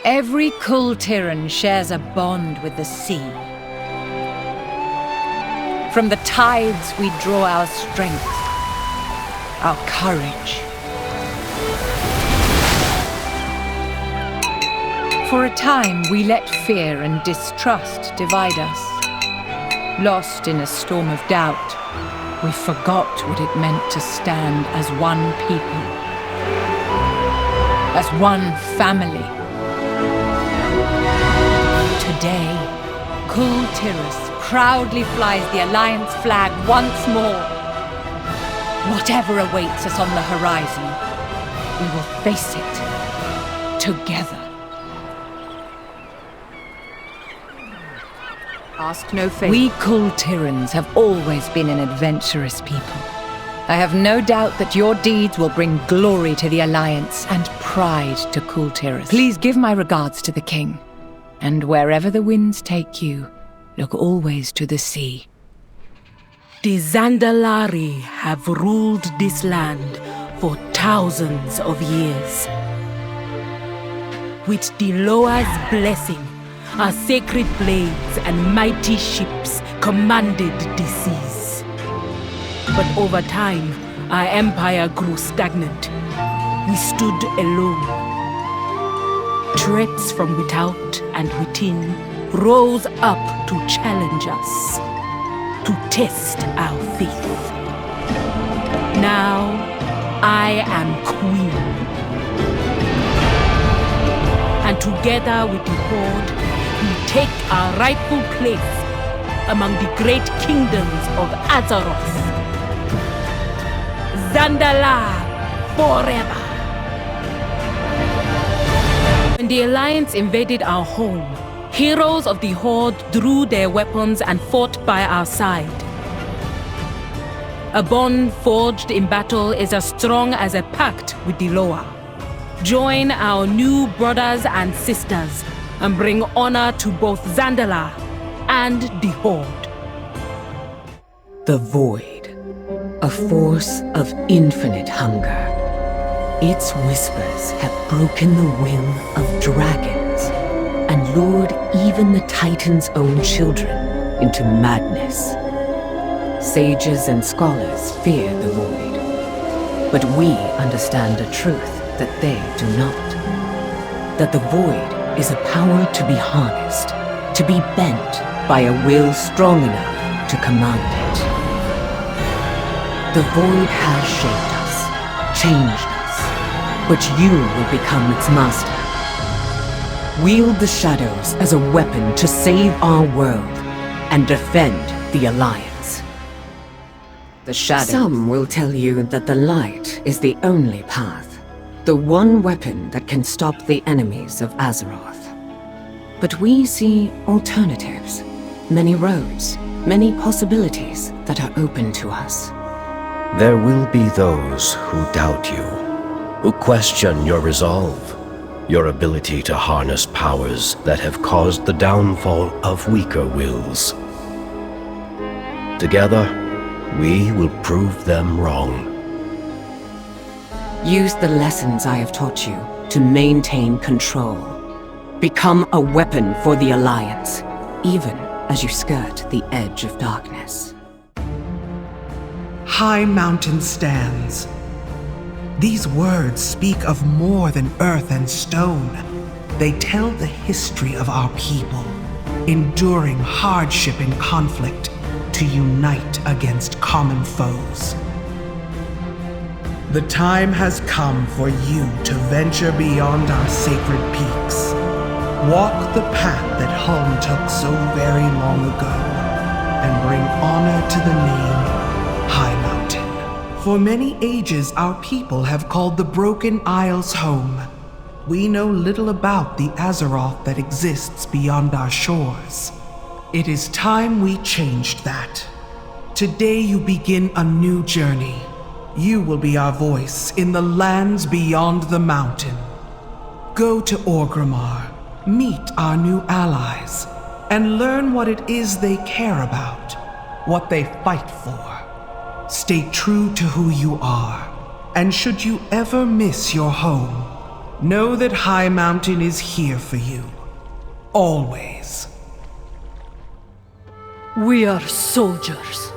Every Kul Tiran shares a bond with the sea. From the tides we draw our strength, our courage. For a time, we let fear and distrust divide us. Lost in a storm of doubt, we forgot what it meant to stand as one people, as one family. Today, Kul Tiras proudly flies the Alliance flag once more. Whatever awaits us on the horizon, we will face it together. Ask no favor. We Kul Tirans have always been an adventurous people. I have no doubt that your deeds will bring glory to the Alliance and pride to Kul Tiras. Please give my regards to the King. And wherever the winds take you, look always to the sea. The ZANDALARI have ruled this land for thousands of years. With the Loa's blessing, our sacred blades and mighty ships commanded the seas. But over time, our empire grew stagnant. We stood alone. Threats from without and within rose up to challenge us, to test our faith. Now, I am Queen. And together with the Horde, we take our rightful place among the great kingdoms of Azeroth. ZANDALARI forever! When the Alliance invaded our home, heroes of the Horde drew their weapons and fought by our side. A bond forged in battle is as strong as a pact with the Loa. Join our new brothers and sisters and bring honor to both ZANDALAR and the Horde. The Void, a force of infinite hunger. Its whispers have broken the will of dragons and lured even the Titan's own children into madness. Sages and scholars fear the Void, but we understand a truth that they do not. That the Void is a power to be harnessed, to be bent by a will strong enough to command it. The Void has shaped us, changed us, but you will become its master. Wield the shadows as a weapon to save our world and defend the Alliance. The shadows. Some will tell you that the light is the only path, the one weapon that can stop the enemies of Azeroth. But we see alternatives, many roads, many possibilities that are open to us. There will be those who doubt you, who question your resolve, your ability to harness powers that have caused the downfall of weaker wills. Together, we will prove them wrong. Use the lessons I have taught you to maintain control. Become a weapon for the Alliance, even as you skirt the edge of darkness. High Mountain stands. These words speak of more than earth and stone. They tell the history of our people, enduring hardship and conflict to unite against common foes. The time has come for you to venture beyond our sacred peaks. Walk the path that Hulm took so very long ago, and bring honor to the name High Mountain. For many ages, our people have called the Broken Isles home. We know little about the Azeroth that exists beyond our shores. It is time we changed that. Today you begin a new journey. You will be our voice in the lands beyond the mountain. Go to Orgrimmar, meet our new allies, and learn what it is they care about, what they fight for. Stay true to who you are, and should you ever miss your home, know that High Mountain is here for you. Always. We are soldiers.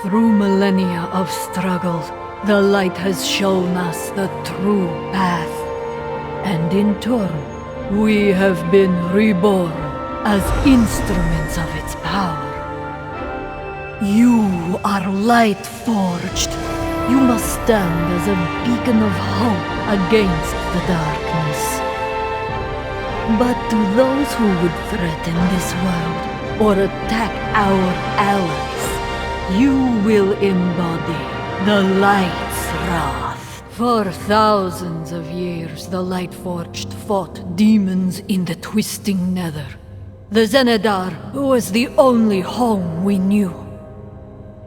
Through millennia of struggle, the light has shown us the true path. And in turn, we have been reborn as instruments of its power. You are light forged. You must stand as a beacon of hope against the darkness. But to those who would threaten this world or attack our allies, you will embody the light's wrath. For thousands of years, the Lightforged fought demons in the twisting nether. The Xenadar was the only home we knew.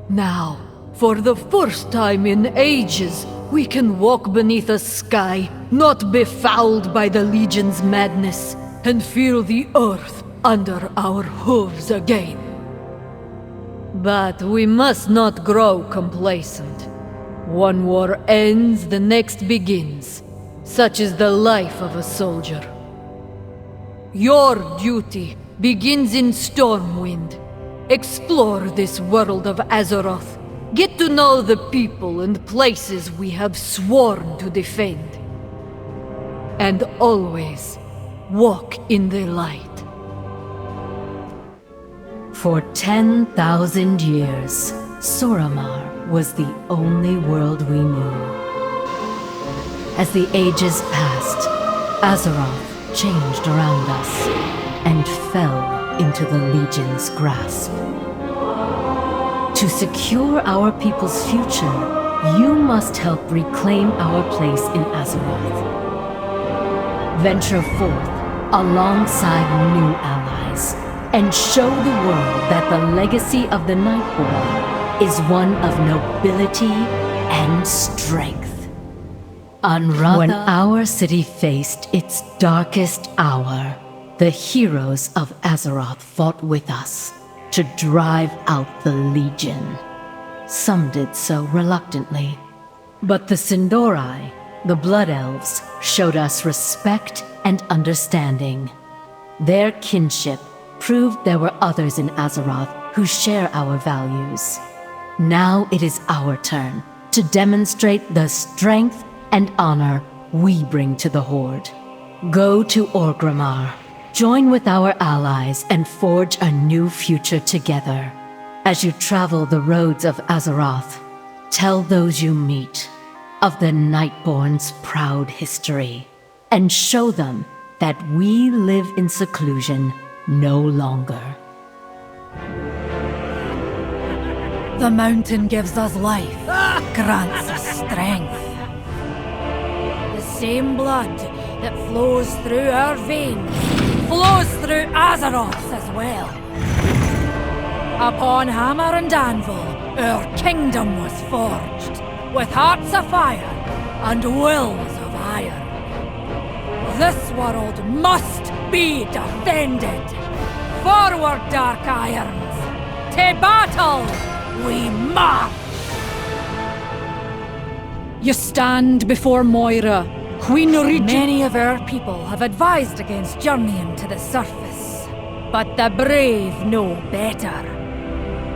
Now, for the first time in ages, we can walk beneath a sky not befouled by the Legion's madness, and feel the earth under our hooves again. But we must not grow complacent. One war ends, the next begins. Such is the life of a soldier. Your duty begins in Stormwind. Explore this world of Azeroth. Get to know the people and places we have sworn to defend. And always walk in the light. For 10,000 years, Suramar was the only world we knew. As the ages passed, Azeroth changed around us and fell into the Legion's grasp. To secure our people's future, you must help reclaim our place in Azeroth. Venture forth alongside new allies and show the world that the legacy of the Nightborne is one of nobility and strength. When our city faced its darkest hour, the heroes of Azeroth fought with us to drive out the Legion. Some did so reluctantly, but the Sindorai, the Blood Elves, showed us respect and understanding. Their kinship proved there were others in Azeroth who share our values. Now it is our turn to demonstrate the strength and honor we bring to the Horde. Go to Orgrimmar, join with our allies, and forge a new future together. As you travel the roads of Azeroth, tell those you meet of the Nightborne's proud history, and show them that we live in seclusion no longer. The mountain gives us life, grants us strength. The same blood that flows through our veins flows through Azeroth's as well. Upon hammer and anvil, our kingdom was forged, with hearts of fire and wills of iron. This world must be defended. Forward, Dark Irons! To battle we march! You stand before Moira, Queen Regent. Many of our people have advised against journeying to the surface, but the brave know better.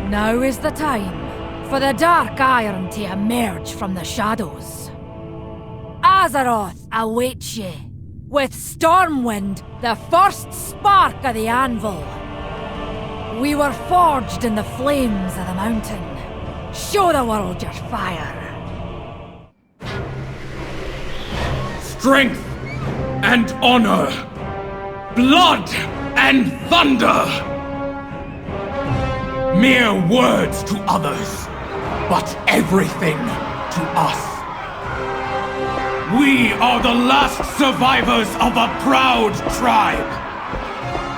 Now is the time for the Dark Iron to emerge from the shadows. Azeroth awaits ye, with Stormwind, the first spark of the anvil. We were forged in the flames of the mountain. Show the world your fire. Strength and honor, blood and thunder. Mere words to others, but everything to us. We are the last survivors of a proud tribe.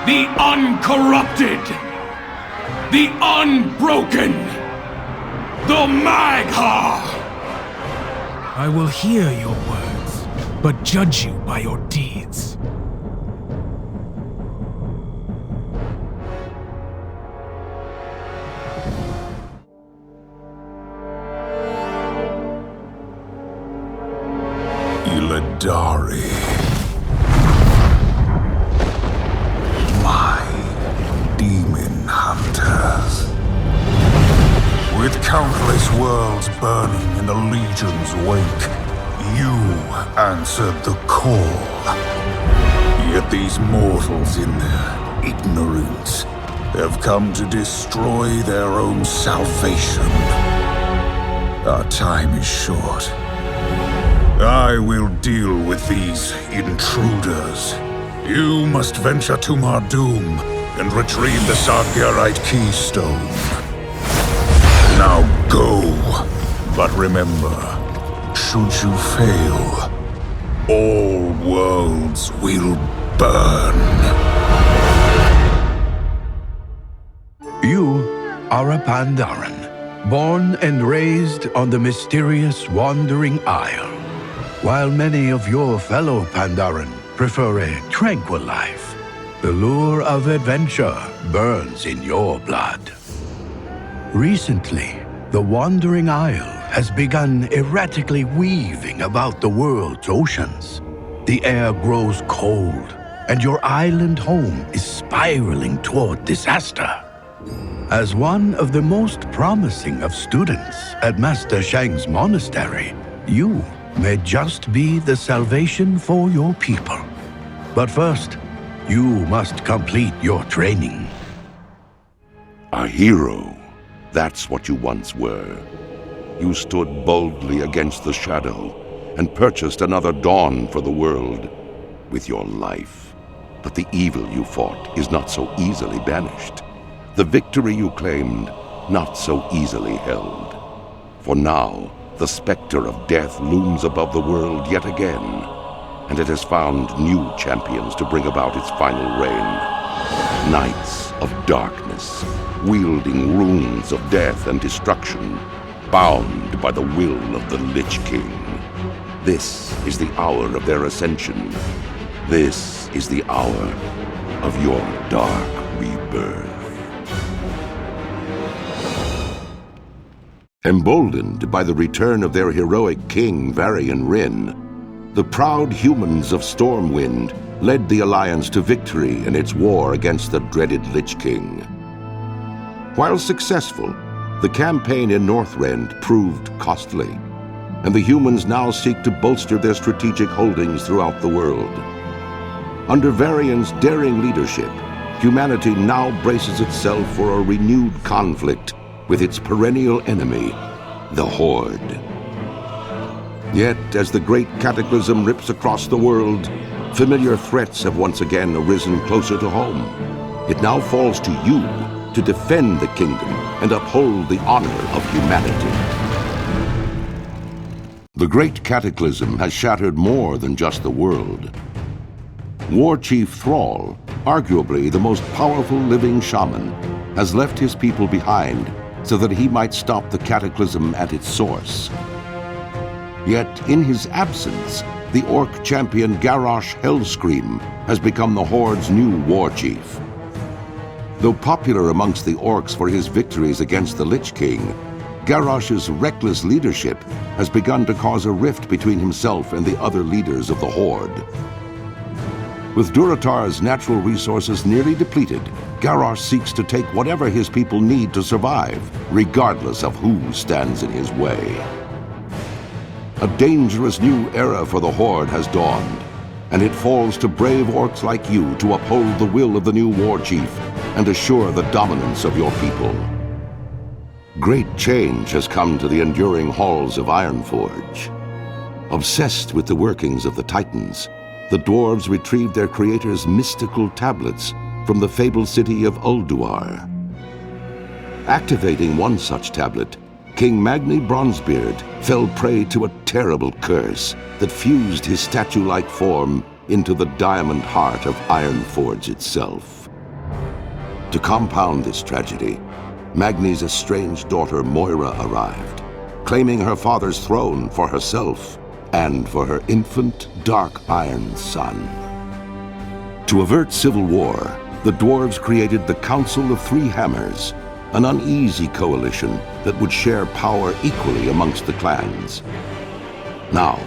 The uncorrupted. The unbroken. The Magha. I will hear your words, but judge you by your deeds. Zandalari. My demon hunters. With countless worlds burning in the Legion's wake, you answered the call. Yet these mortals in their ignorance have come to destroy their own salvation. Our time is short. I will deal with these intruders. You must venture to Mardoom and retrieve the Sargerite keystone. Now go. But remember, should you fail, all worlds will burn. You are a Pandaren, born and raised on the mysterious Wandering Isle. While many of your fellow Pandaren prefer a tranquil life, the lure of adventure burns in your blood. Recently, the Wandering Isle has begun erratically weaving about the world's oceans. The air grows cold, and your island home is spiraling toward disaster. As one of the most promising of students at Master Shang's monastery, you may just be the salvation for your people. But first, you must complete your training. A hero. That's what you once were. You stood boldly against the shadow and purchased another dawn for the world with your life. But the evil you fought is not so easily banished. The victory you claimed, not so easily held. For now, the specter of death looms above the world yet again, and it has found new champions to bring about its final reign. Knights of darkness, wielding runes of death and destruction, bound by the will of the Lich King. This is the hour of their ascension. This is the hour of your dark rebirth. Emboldened by the return of their heroic king, Varian Wrynn, the proud humans of Stormwind led the Alliance to victory in its war against the dreaded Lich King. While successful, the campaign in Northrend proved costly, and the humans now seek to bolster their strategic holdings throughout the world. Under Varian's daring leadership, humanity now braces itself for a renewed conflict with its perennial enemy, the Horde. Yet, as the great cataclysm rips across the world, familiar threats have once again arisen closer to home. It now falls to you to defend the kingdom and uphold the honor of humanity. The great cataclysm has shattered more than just the world. War Chief Thrall, arguably the most powerful living shaman, has left his people behind so that he might stop the cataclysm at its source. Yet, in his absence, the orc champion Garrosh Hellscream has become the Horde's new war chief. Though popular amongst the orcs for his victories against the Lich King, Garrosh's reckless leadership has begun to cause a rift between himself and the other leaders of the Horde. With Durotar's natural resources nearly depleted, Garrosh seeks to take whatever his people need to survive, regardless of who stands in his way. A dangerous new era for the Horde has dawned, and it falls to brave orcs like you to uphold the will of the new war chief and assure the dominance of your people. Great change has come to the enduring halls of Ironforge. Obsessed with the workings of the Titans, the dwarves retrieved their creator's mystical tablets from the fabled city of Ulduar. Activating one such tablet, King Magni Bronzebeard fell prey to a terrible curse that fused his statue-like form into the diamond heart of Ironforge itself. To compound this tragedy, Magni's estranged daughter Moira arrived, claiming her father's throne for herself and for her infant Dark Iron son. To avert civil war, the dwarves created the Council of Three Hammers, an uneasy coalition that would share power equally amongst the clans. Now,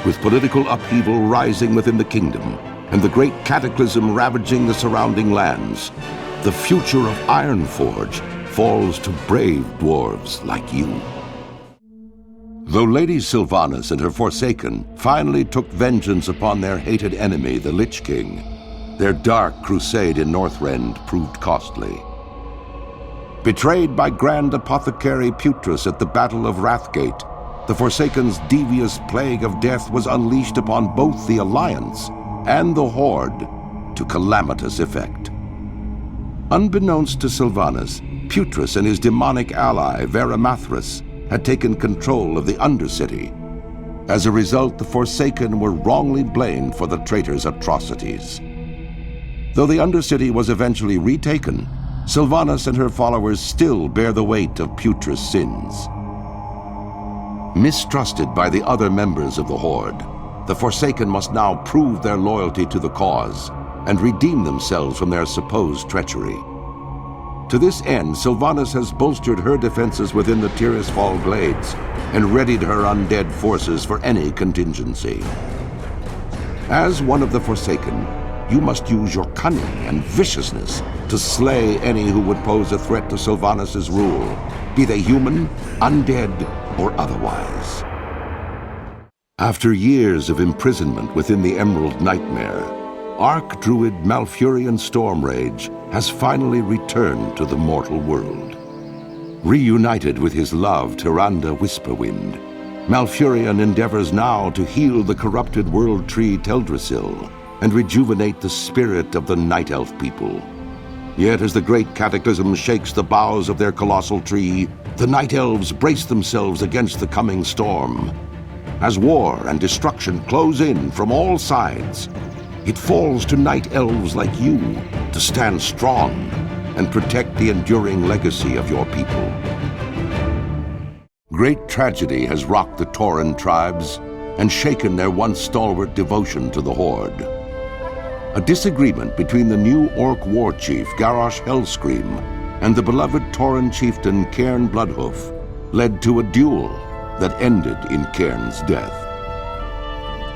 With political upheaval rising within the kingdom, and the great cataclysm ravaging the surrounding lands, the future of Ironforge falls to brave dwarves like you. Though Lady Sylvanas and her Forsaken finally took vengeance upon their hated enemy, the Lich King, their dark crusade in Northrend proved costly. Betrayed by Grand Apothecary Putrus at the Battle of Wrathgate, the Forsaken's devious plague of death was unleashed upon both the Alliance and the Horde to calamitous effect. Unbeknownst to Sylvanas, Putrus and his demonic ally, Veramathras, had taken control of the Undercity. As a result, the Forsaken were wrongly blamed for the traitor's atrocities. Though the Undercity was eventually retaken, Sylvanas and her followers still bear the weight of Putrus' sins. Mistrusted by the other members of the Horde, the Forsaken must now prove their loyalty to the cause and redeem themselves from their supposed treachery. To this end, Sylvanas has bolstered her defenses within the Tirisfal Glades and readied her undead forces for any contingency. As one of the Forsaken, you must use your cunning and viciousness to slay any who would pose a threat to Sylvanas' rule, be they human, undead, or otherwise. After years of imprisonment within the Emerald Nightmare, Archdruid Malfurion Stormrage has finally returned to the mortal world. Reunited with his love, Tyrande Whisperwind, Malfurion endeavors now to heal the corrupted world tree Teldrassil and rejuvenate the spirit of the Night Elf people. Yet as the great cataclysm shakes the boughs of their colossal tree, the Night Elves brace themselves against the coming storm. As war and destruction close in from all sides, it falls to Night Elves like you to stand strong and protect the enduring legacy of your people. Great tragedy has rocked the Tauren tribes and shaken their once stalwart devotion to the Horde. A disagreement between the new Orc war chief Garrosh Hellscream and the beloved Tauren chieftain Cairn Bloodhoof led to a duel that ended in Cairn's death.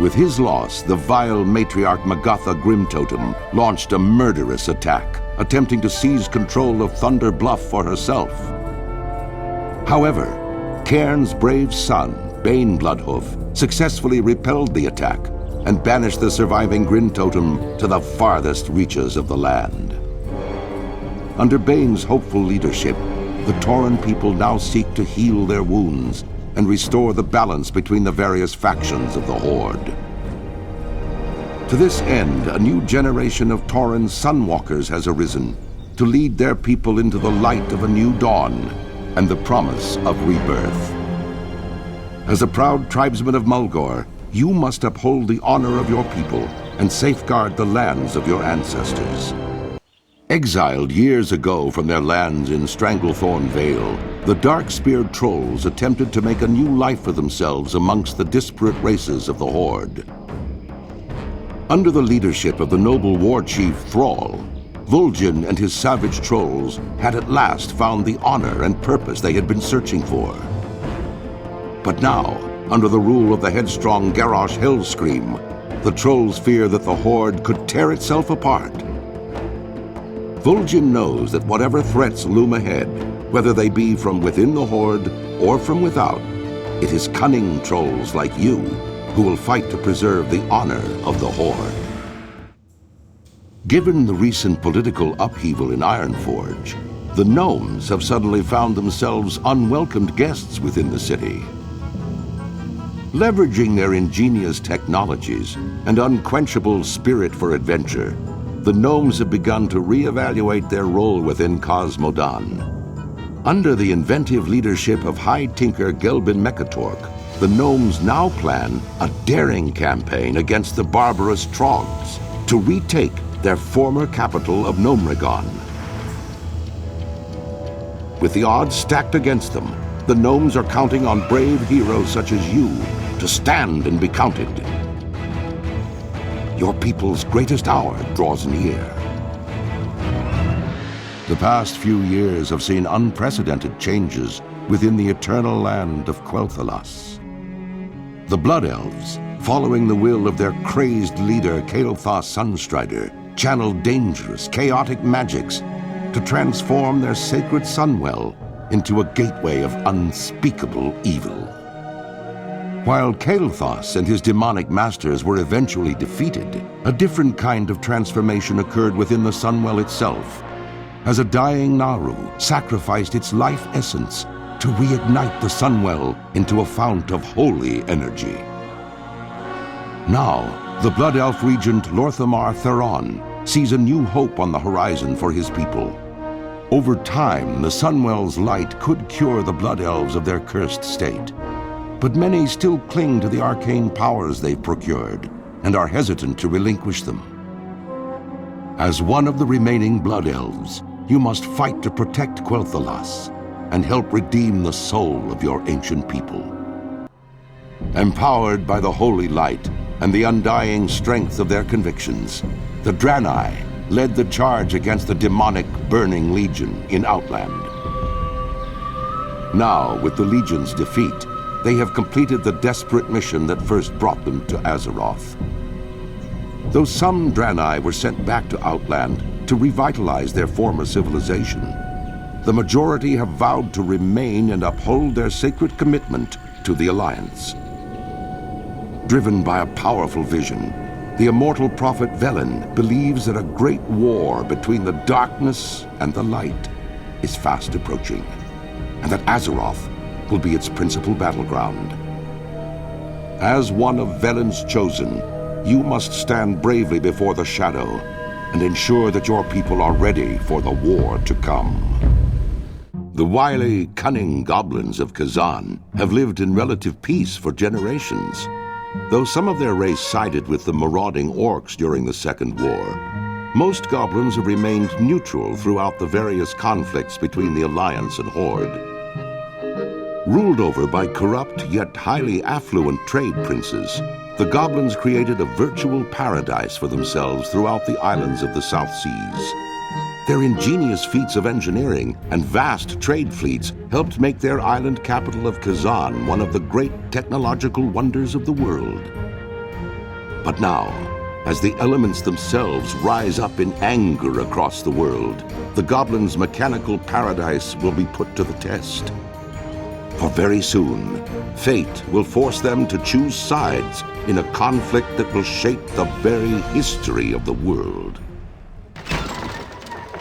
With his loss, the vile matriarch Magatha Grimtotem launched a murderous attack, attempting to seize control of Thunder Bluff for herself. However, Cairn's brave son, Bane Bloodhoof, successfully repelled the attack and banished the surviving Grimtotem to the farthest reaches of the land. Under Bane's hopeful leadership, the Tauren people now seek to heal their wounds and restore the balance between the various factions of the Horde. To this end, a new generation of Tauren Sunwalkers has arisen to lead their people into the light of a new dawn and the promise of rebirth. As a proud tribesman of Mulgore, you must uphold the honor of your people and safeguard the lands of your ancestors. Exiled years ago from their lands in Stranglethorn Vale, the Dark-Speared Trolls attempted to make a new life for themselves amongst the disparate races of the Horde. Under the leadership of the noble war chief Thrall, Vol'jin and his savage trolls had at last found the honor and purpose they had been searching for. But now, under the rule of the headstrong Garrosh Hellscream, the trolls fear that the Horde could tear itself apart. Vol'jin knows that whatever threats loom ahead, whether they be from within the Horde or from without, it is cunning trolls like you who will fight to preserve the honor of the Horde. Given the recent political upheaval in Ironforge, the gnomes have suddenly found themselves unwelcomed guests within the city. Leveraging their ingenious technologies and unquenchable spirit for adventure, the gnomes have begun to reevaluate their role within Cosmodan. Under the inventive leadership of High Tinker Gelbin Mechatork, the gnomes now plan a daring campaign against the barbarous Trogs to retake their former capital of Gnomrigon. With the odds stacked against them, the gnomes are counting on brave heroes such as you to stand and be counted. Your people's greatest hour draws near. The past few years have seen unprecedented changes within the eternal land of Quel'Thalas. The Blood Elves, following the will of their crazed leader, Kael'thas Sunstrider, channel dangerous, chaotic magics to transform their sacred Sunwell into a gateway of unspeakable evil. While Kael'thas and his demonic masters were eventually defeated, a different kind of transformation occurred within the Sunwell itself, as a dying Naru sacrificed its life essence to reignite the Sunwell into a fount of holy energy. Now, the Blood Elf Regent Lorthamar Theron sees a new hope on the horizon for his people. Over time, the Sunwell's light could cure the Blood Elves of their cursed state, but many still cling to the arcane powers they've procured and are hesitant to relinquish them. As one of the remaining Blood Elves, you must fight to protect Quel'Thalas and help redeem the soul of your ancient people. Empowered by the holy light and the undying strength of their convictions, the Draenei led the charge against the demonic Burning Legion in Outland. Now, with the Legion's defeat, they have completed the desperate mission that first brought them to Azeroth. Though some Draenei were sent back to Outland to revitalize their former civilization, the majority have vowed to remain and uphold their sacred commitment to the Alliance. Driven by a powerful vision, the immortal prophet Velen believes that a great war between the darkness and the light is fast approaching, and that Azeroth will be its principal battleground. As one of Velen's chosen, you must stand bravely before the shadow and ensure that your people are ready for the war to come. The wily, cunning goblins of Kazan have lived in relative peace for generations. Though some of their race sided with the marauding orcs during the Second War, most goblins have remained neutral throughout the various conflicts between the Alliance and Horde. Ruled over by corrupt yet highly affluent trade princes, the goblins created a virtual paradise for themselves throughout the islands of the South Seas. Their ingenious feats of engineering and vast trade fleets helped make their island capital of Kazan one of the great technological wonders of the world. But now, as the elements themselves rise up in anger across the world, the goblins' mechanical paradise will be put to the test. For very soon, fate will force them to choose sides in a conflict that will shape the very history of the world.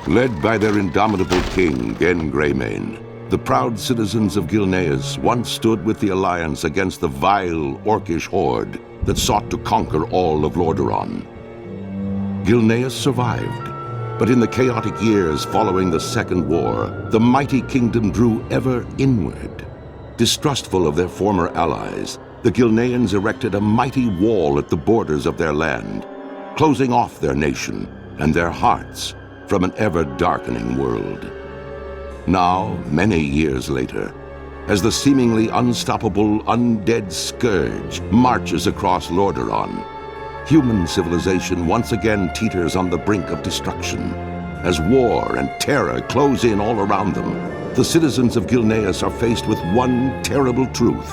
Led by their indomitable king, Genn Greymane, the proud citizens of Gilneas once stood with the Alliance against the vile orcish horde that sought to conquer all of Lordaeron. Gilneas survived, but in the chaotic years following the Second War, the mighty kingdom drew ever inward. Distrustful of their former allies, the Gilneans erected a mighty wall at the borders of their land, closing off their nation and their hearts from an ever-darkening world. Now, many years later, as the seemingly unstoppable undead scourge marches across Lordaeron, human civilization once again teeters on the brink of destruction. As war and terror close in all around them, the citizens of Gilneas are faced with one terrible truth.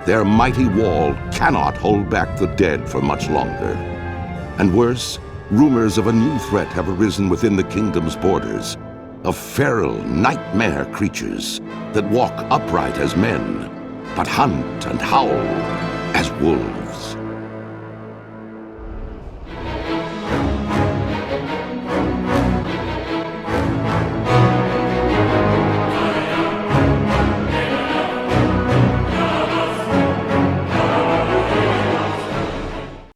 Their mighty wall cannot hold back the dead for much longer. And worse, rumors of a new threat have arisen within the kingdom's borders, of feral nightmare creatures that walk upright as men, but hunt and howl as wolves.